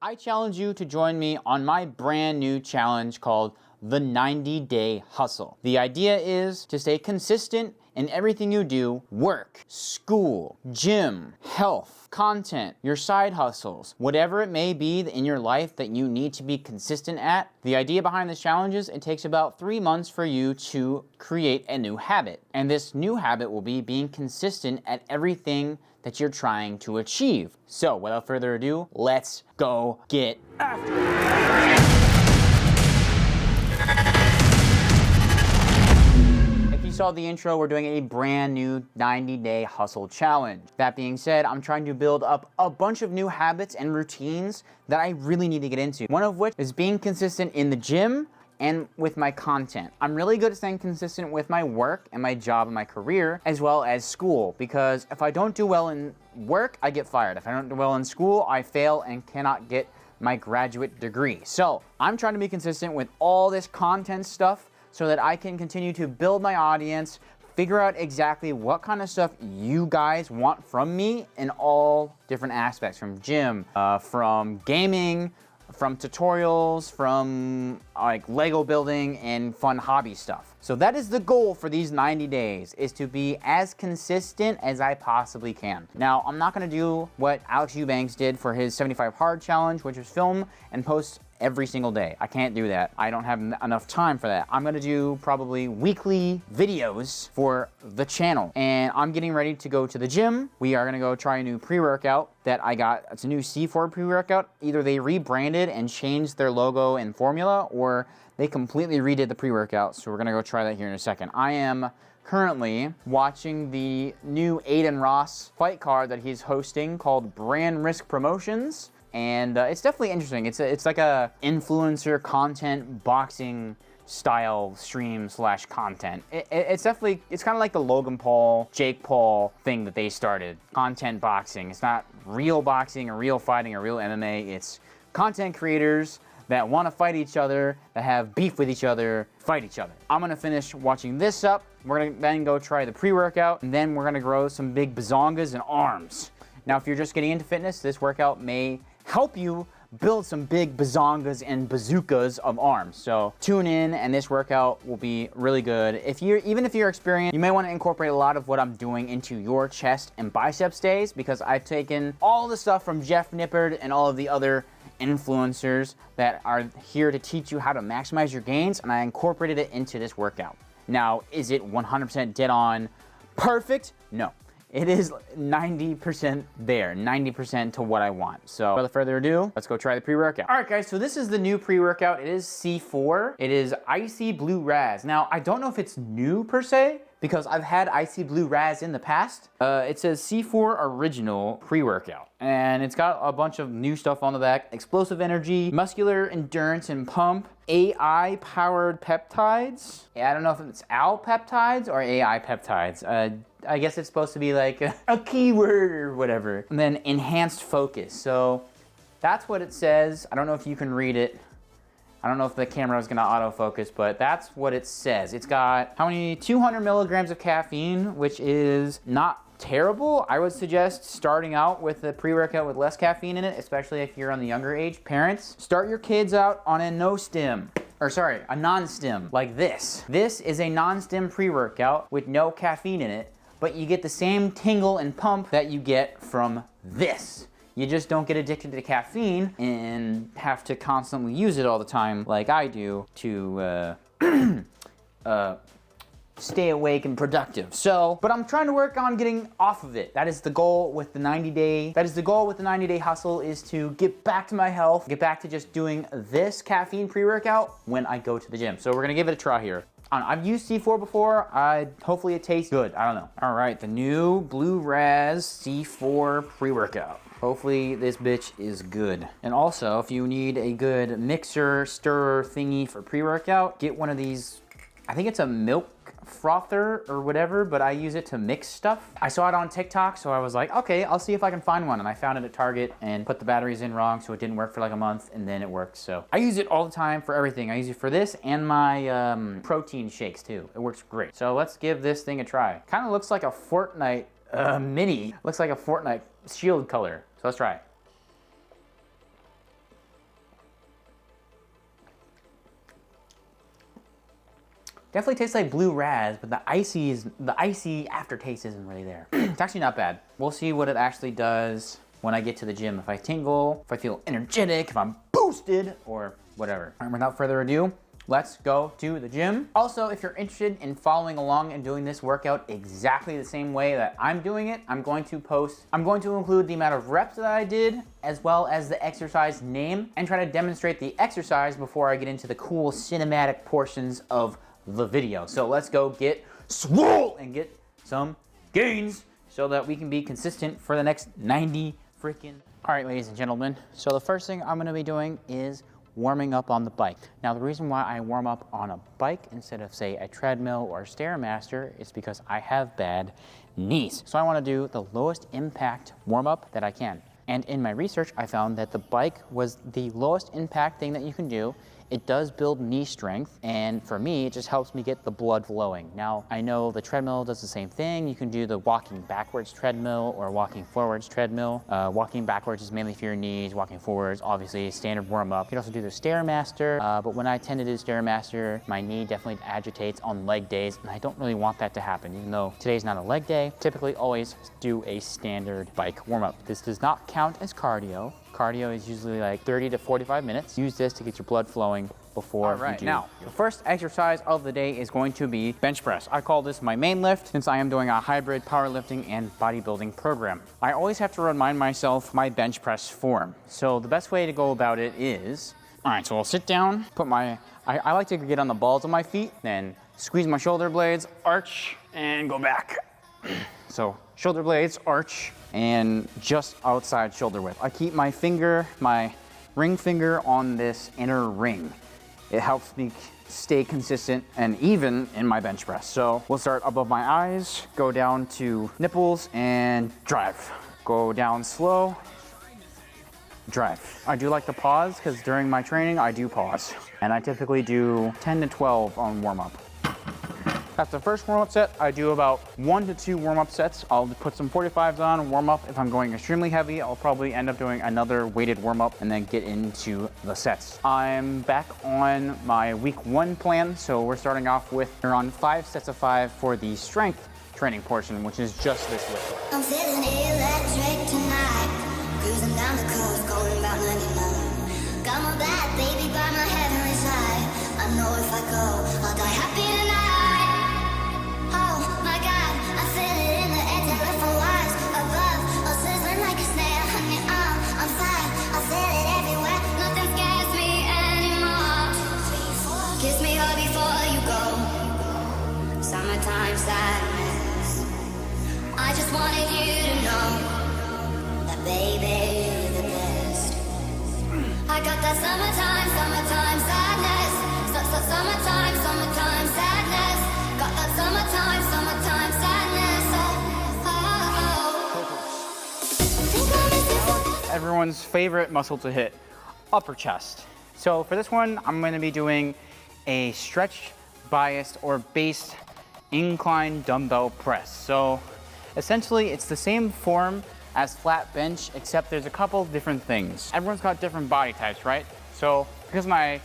I challenge you to join me on my brand new challenge called the 90-Day Hustle. The idea is to stay consistent in everything you do: work, school, gym, health, content, your side hustles, whatever it may be in your life that you need to be consistent at. The idea behind this challenge is it takes about 3 months for you to create a new habit. And this new habit will be being consistent at everything that you're trying to achieve. So without further ado, let's go get after it. If you saw the intro, we're doing a brand new 90-day hustle challenge. That being said, I'm trying to build up a bunch of new habits and routines that I really need to get into. One of which is being consistent in the gym and with my content. I'm really good at staying consistent with my work and my job and my career, as well as school, because if I don't do well in work, I get fired. If I don't do well in school, I fail and cannot get my graduate degree. So I'm trying to be consistent with all this content stuff so that I can continue to build my audience, figure out exactly what kind of stuff you guys want from me in all different aspects, from gym, from gaming, from tutorials, from like Lego building and fun hobby stuff. So that is the goal for these 90 days, is to be as consistent as I possibly can. Now, I'm not gonna do what Alex Eubanks did for his 75 Hard Challenge, which is film and post every single day. I can't do that. I don't have enough time for that. I'm gonna do probably weekly videos for the channel. And I'm getting ready to go to the gym. We are gonna go try a new pre-workout that I got. It's a new C4 pre-workout. Either they rebranded and changed their logo and formula, or they completely redid the pre-workout. So we're gonna go try that here in a second. I am currently watching the new Aiden Ross fight card that he's hosting called Brand Risk Promotions. And it's definitely interesting. It's like a influencer content boxing style stream slash content. It's definitely, it's kind of like the Logan Paul, Jake Paul thing that they started. Content boxing. It's not real boxing or real fighting or real MMA. It's content creators that want to fight each other, that have beef with each other, fight each other. I'm gonna finish watching this up. We're gonna then go try the pre-workout, and then we're gonna grow some big bazongas and arms. Now, if you're just getting into fitness, this workout may help you build some big bazongas and bazookas of arms. So tune in, and this workout will be really good. Even if you're experienced, you may want to incorporate a lot of what I'm doing into your chest and biceps days, because I've taken all the stuff from Jeff Nippard and all of the other influencers that are here to teach you how to maximize your gains, and I incorporated it into this workout. Now, is it 100% dead on perfect? No. It is 90% there, 90% to what I want. So without further ado, let's go try the pre-workout. All right, guys, so this is the new pre-workout. It is C4. It is Icy Blue Raz. Now, I don't know if it's new per se, because I've had Icy Blue Raz in the past. It says C4 Original Pre-Workout, and it's got a bunch of new stuff on the back. Explosive energy, muscular endurance and pump, AI-powered peptides. I don't know if it's AL peptides or AI peptides. I guess it's supposed to be like a keyword or whatever. And then enhanced focus. So that's what it says. I don't know if you can read it. I don't know if the camera is gonna autofocus, but that's what it says. It's got how many? 200 milligrams of caffeine, which is not terrible. I would suggest starting out with a pre-workout with less caffeine in it, especially if you're on the younger age. Parents, start your kids out on a a non-stim like this. This is a non-stim pre-workout with no caffeine in it, but you get the same tingle and pump that you get from this. You just don't get addicted to caffeine and have to constantly use it all the time like I do to stay awake and productive. So, but I'm trying to work on getting off of it. That is the goal with the 90-day hustle, is to get back to my health, get back to just doing this caffeine pre-workout when I go to the gym. So we're gonna give it a try here. I've used C4 before. Hopefully it tastes good. I don't know. All right, the new Blue Raz C4 pre-workout. Hopefully this bitch is good. And also, if you need a good mixer, stirrer thingy for pre-workout, get one of these. I think it's a milk frother or whatever, but I use it to mix stuff. I saw it on TikTok, so I was like, okay, I'll see if I can find one. And I found it at Target and put the batteries in wrong, so it didn't work for like a month, and then it worked. So I use it all the time for everything. I use it for this and my protein shakes too. It works great. So let's give this thing a try. Kind of looks like a Fortnite mini. Looks like a Fortnite shield color. So let's try it. Definitely tastes like blue raz, but the icy aftertaste isn't really there. It's actually not bad. We'll see what it actually does when I get to the gym. If I tingle, if I feel energetic, if I'm boosted, or whatever. All right, without further ado, let's go to the gym. Also, if you're interested in following along and doing this workout exactly the same way that I'm doing it, I'm going to include the amount of reps that I did, as well as the exercise name, and try to demonstrate the exercise before I get into the cool cinematic portions of the video. So let's go get swole and get some gains so that we can be consistent for the next 90 freaking. All right, ladies and gentlemen. So the first thing I'm gonna be doing is warming up on the bike. Now, the reason why I warm up on a bike instead of, say, a treadmill or a Stairmaster is because I have bad knees. So I wanna do the lowest impact warm up that I can. And in my research, I found that the bike was the lowest impact thing that you can do. It does build knee strength, and for me, it just helps me get the blood flowing. Now, I know the treadmill does the same thing. You can do the walking backwards treadmill or walking forwards treadmill. Walking backwards is mainly for your knees. Walking forwards, obviously, standard warm-up. You can also do the Stairmaster, but when I tend to do Stairmaster, my knee definitely agitates on leg days, and I don't really want that to happen. Even though today's not a leg day, typically always do a standard bike warm-up. This does not count as cardio. Cardio is usually like 30 to 45 minutes. Use this to get your blood flowing before you do. Now, the first exercise of the day is going to be bench press. I call this my main lift since I am doing a hybrid powerlifting and bodybuilding program. I always have to remind myself my bench press form. So the best way to go about it is, all right, so I'll sit down, put I like to get on the balls of my feet, then squeeze my shoulder blades, arch, and go back. So shoulder blades, arch, and just outside shoulder width. I keep my ring finger on this inner ring. It helps me stay consistent and even in my bench press. So we'll start above my eyes, go down to nipples, and drive. Go down slow, drive. I do like to pause because during my training, I do pause. And I typically do 10 to 12 on warm-up. After the first warm-up set, I do about 1 to 2 warm-up sets. I'll put some 45s on and warm up. If I'm going extremely heavy, I'll probably end up doing another weighted warm-up and then get into the sets. I'm back on my week 1 plan, so we're starting off with, we're on 5 sets of 5 for the strength training portion, which is just this lift. I'm feeling electric tonight, cruising down the coast, going about 99. Got my bad baby by my heavenly side. I know if I go, I'll die happy tonight. Summertime sadness. I just wanted you to know that baby, you're the best. I got that summertime sadness. Summertime sadness. Got that summertime sadness. Everyone's favorite muscle to hit, upper chest. So for this one, I'm going to be doing a stretch biased or based incline dumbbell press. So essentially it's the same form as flat bench, except there's a couple different things. Everyone's got different body types, right? So because my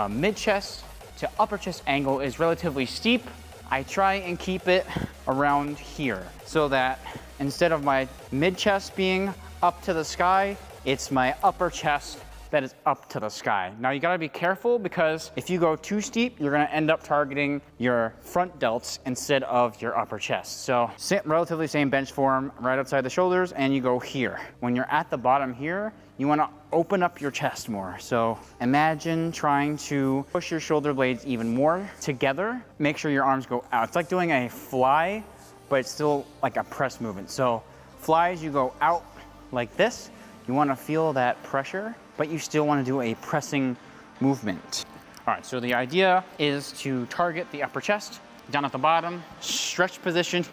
mid chest to upper chest angle is relatively steep, I try and keep it around here so that instead of my mid chest being up to the sky, it's my upper chest that is up to the sky. Now you gotta be careful because if you go too steep, you're gonna end up targeting your front delts instead of your upper chest. So sit relatively same bench form right outside the shoulders and you go here. When you're at the bottom here, you wanna open up your chest more. So imagine trying to push your shoulder blades even more together. Make sure your arms go out. It's like doing a fly, but it's still like a press movement. So flies, you go out like this. You wanna feel that pressure, but you still wanna do a pressing movement. All right, so the idea is to target the upper chest, down at the bottom, stretch position.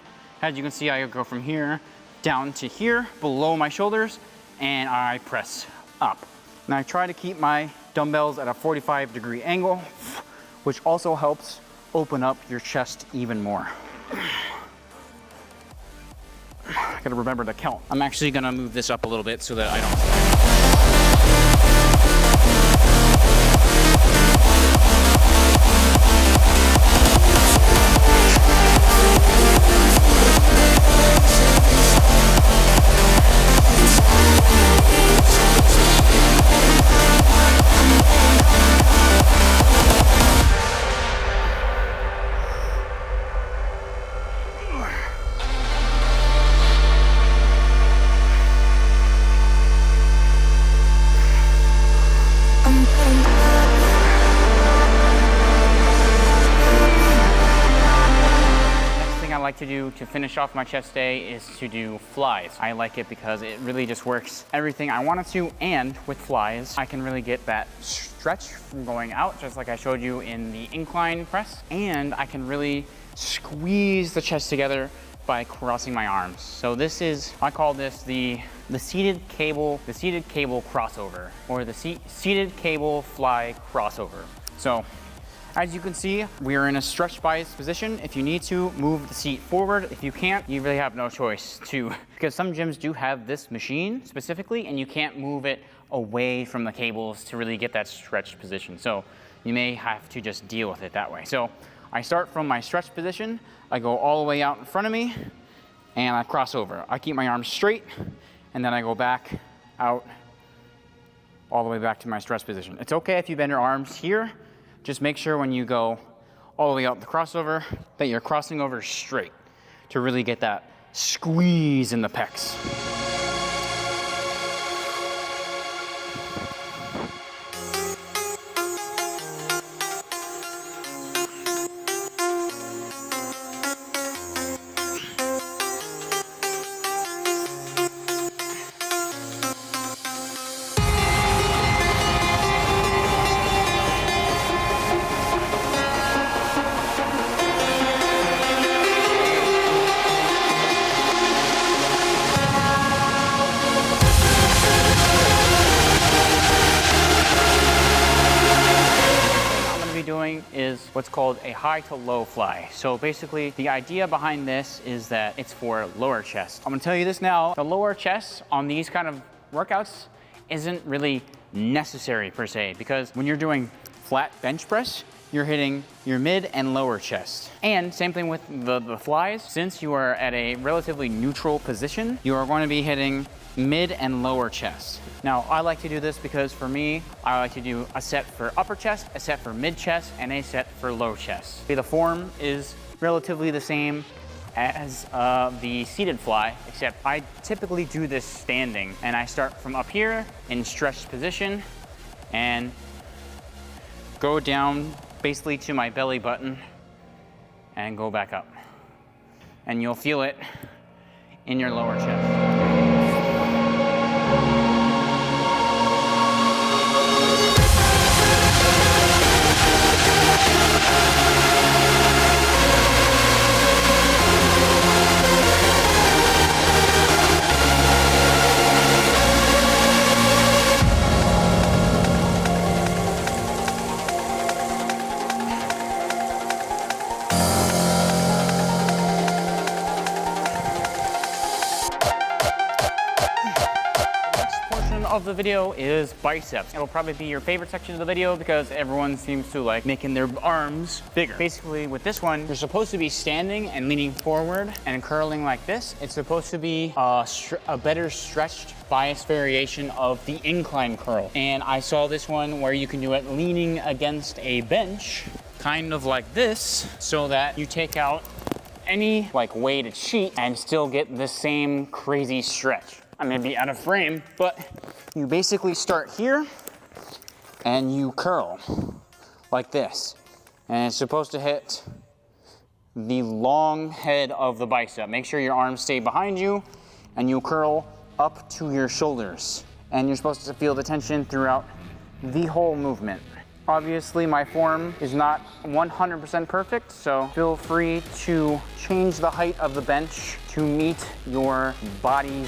As you can see, I go from here down to here, below my shoulders, and I press up. Now I try to keep my dumbbells at a 45-degree angle, which also helps open up your chest even more. I gotta remember to count. I'm actually gonna move this up a little bit so that I don't. like to do to finish off my chest day is to do flies. I like it because it really just works everything I want it to, and with flies, I can really get that stretch from going out, just like I showed you in the incline press, and I can really squeeze the chest together by crossing my arms. So this is, I call this the seated cable crossover, or the seated cable fly crossover. So as you can see, we are in a stretch bias position. If you need to, move the seat forward. If you can't, you really have no choice to, because some gyms do have this machine specifically, and you can't move it away from the cables to really get that stretched position. So you may have to just deal with it that way. So I start from my stretch position, I go all the way out in front of me, and I cross over. I keep my arms straight, and then I go back out all the way back to my stretch position. It's okay if you bend your arms here. Just make sure when you go all the way out the crossover that you're crossing over straight to really get that squeeze in the pecs. Doing is what's called a high to low fly. So basically the idea behind this is that it's for lower chest. I'm gonna tell you this now, the lower chest on these kind of workouts isn't really necessary per se, because when you're doing flat bench press, you're hitting your mid and lower chest. And same thing with the flies. Since you are at a relatively neutral position, you are going to be hitting mid and lower chest. Now, I like to do this because for me, I like to do a set for upper chest, a set for mid chest, and a set for low chest. The form is relatively the same as the seated fly, except I typically do this standing, and I start from up here in stretched position and go down basically to my belly button and go back up. And you'll feel it in your lower chest. Of the video is biceps. It'll probably be your favorite section of the video because everyone seems to like making their arms bigger. Basically with this one, you're supposed to be standing and leaning forward and curling like this. It's supposed to be a better stretched bias variation of the incline curl. And I saw this one where you can do it leaning against a bench, kind of like this, so that you take out any like weighted sheet and still get the same crazy stretch. I may be out of frame, but you basically start here and you curl like this. And it's supposed to hit the long head of the bicep. Make sure your arms stay behind you and you curl up to your shoulders. And you're supposed to feel the tension throughout the whole movement. Obviously, my form is not 100% perfect, so feel free to change the height of the bench to meet your body's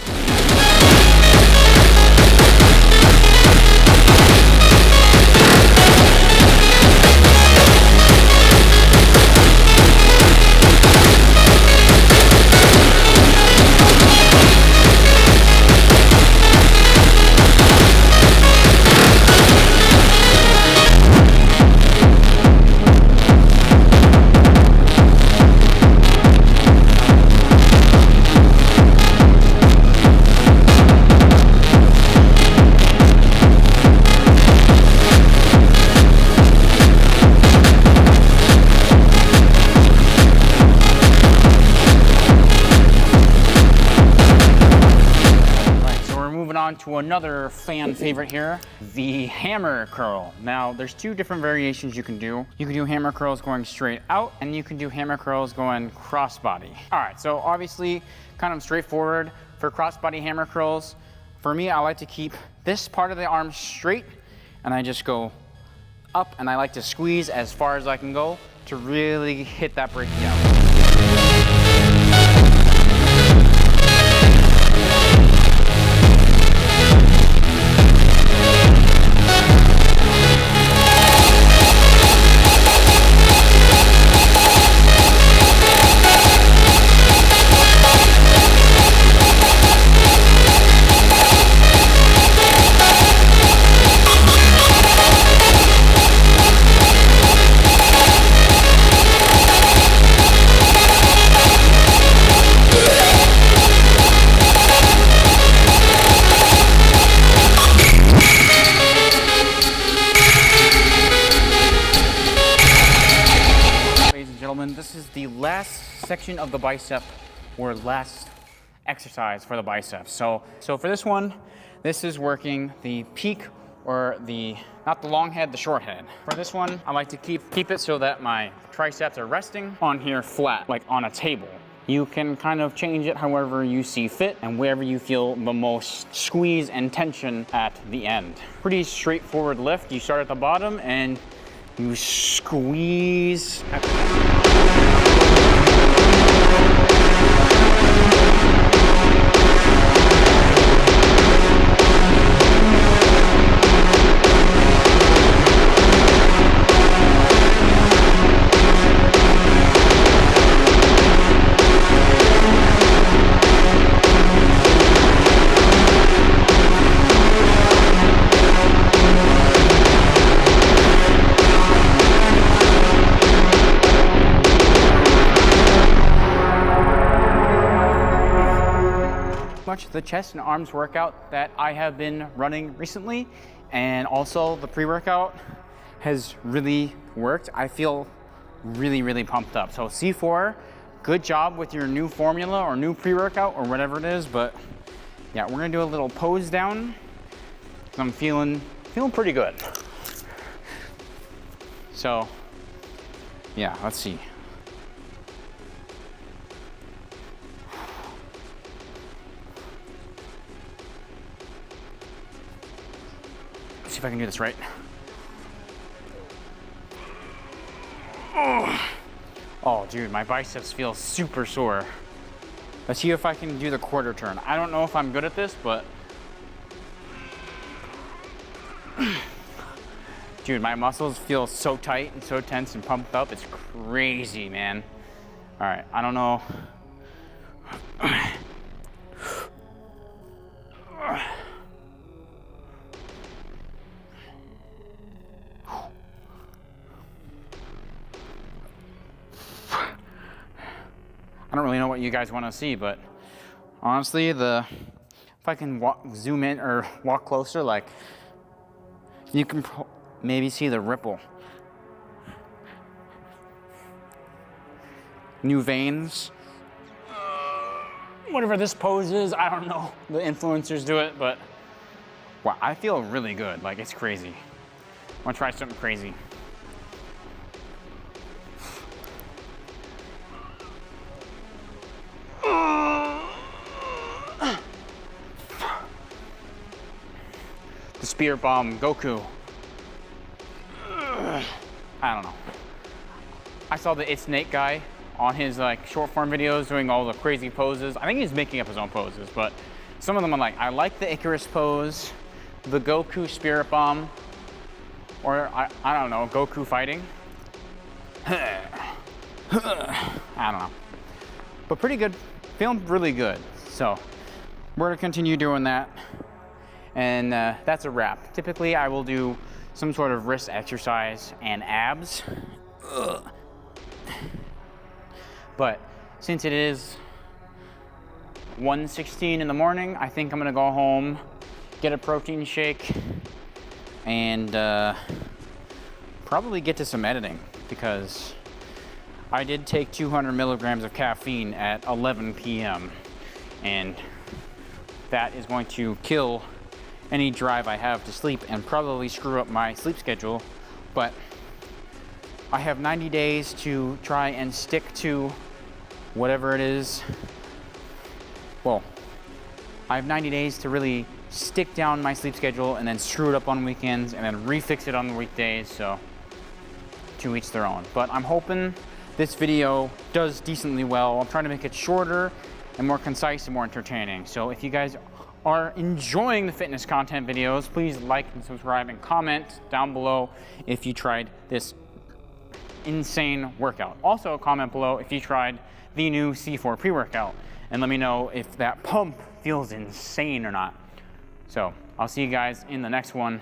another fan favorite here, the hammer curl. Now, there's two different variations you can do. You can do hammer curls going straight out, and you can do hammer curls going crossbody. All right, so obviously, kind of straightforward for crossbody hammer curls. For me, I like to keep this part of the arm straight, and I just go up, and I like to squeeze as far as I can go to really hit that breaking out. This is the last section of the bicep, or last exercise for the bicep. So for this one, this is working the peak, or not the long head, the short head. For this one, I like to keep it so that my triceps are resting on here flat, like on a table. You can kind of change it however you see fit and wherever you feel the most squeeze and tension at the end. Pretty straightforward lift. You start at the bottom and you squeeze at the the chest and arms workout that I have been running recently, and also the pre-workout has really worked. I feel really pumped up. So C4, good job with your new formula or new pre-workout or whatever it is, but yeah, we're gonna do a little pose down. I'm feeling pretty good. So yeah, let's see. See if I can do this right. Oh, dude, my biceps feel super sore. Let's see if I can do the quarter turn. I don't know if I'm good at this, but dude, my muscles feel so tight and so tense and pumped up. It's crazy, man. All right, I don't know. I don't really know what you guys want to see, but honestly, if I can zoom in or walk closer, like, you can maybe see the ripple. New veins. Whatever this pose is, I don't know. The influencers do it, but wow, I feel really good. Like, it's crazy. I want to try something crazy. The spear bomb Goku. I don't know. I saw the It's Nate guy on his like short form videos doing all the crazy poses. I think he's making up his own poses, but some of them I'm like, I like the Icarus pose, the Goku spirit bomb, or I don't know, Goku fighting. I don't know. But pretty good, feeling really good. So we're gonna continue doing that. And that's a wrap. Typically, I will do some sort of wrist exercise and abs. But since it is 1:16 in the morning, I think I'm gonna go home, get a protein shake, and probably get to some editing, because I did take 200 milligrams of caffeine at 11 p.m. and that is going to kill any drive I have to sleep and probably screw up my sleep schedule. But I have 90 days to try and stick to whatever it is. Well, I have 90 days to really stick down my sleep schedule and then screw it up on weekends and then refix it on the weekdays, so to each their own. But I'm hoping this video does decently well. I'm trying to make it shorter and more concise and more entertaining. So if you guys are enjoying the fitness content videos, please like and subscribe and comment down below if you tried this insane workout. Also comment below if you tried the new C4 pre-workout and let me know if that pump feels insane or not. So I'll see you guys in the next one.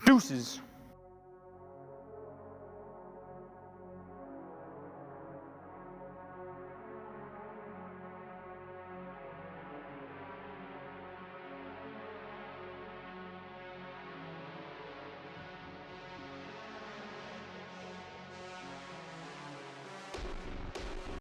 Deuces.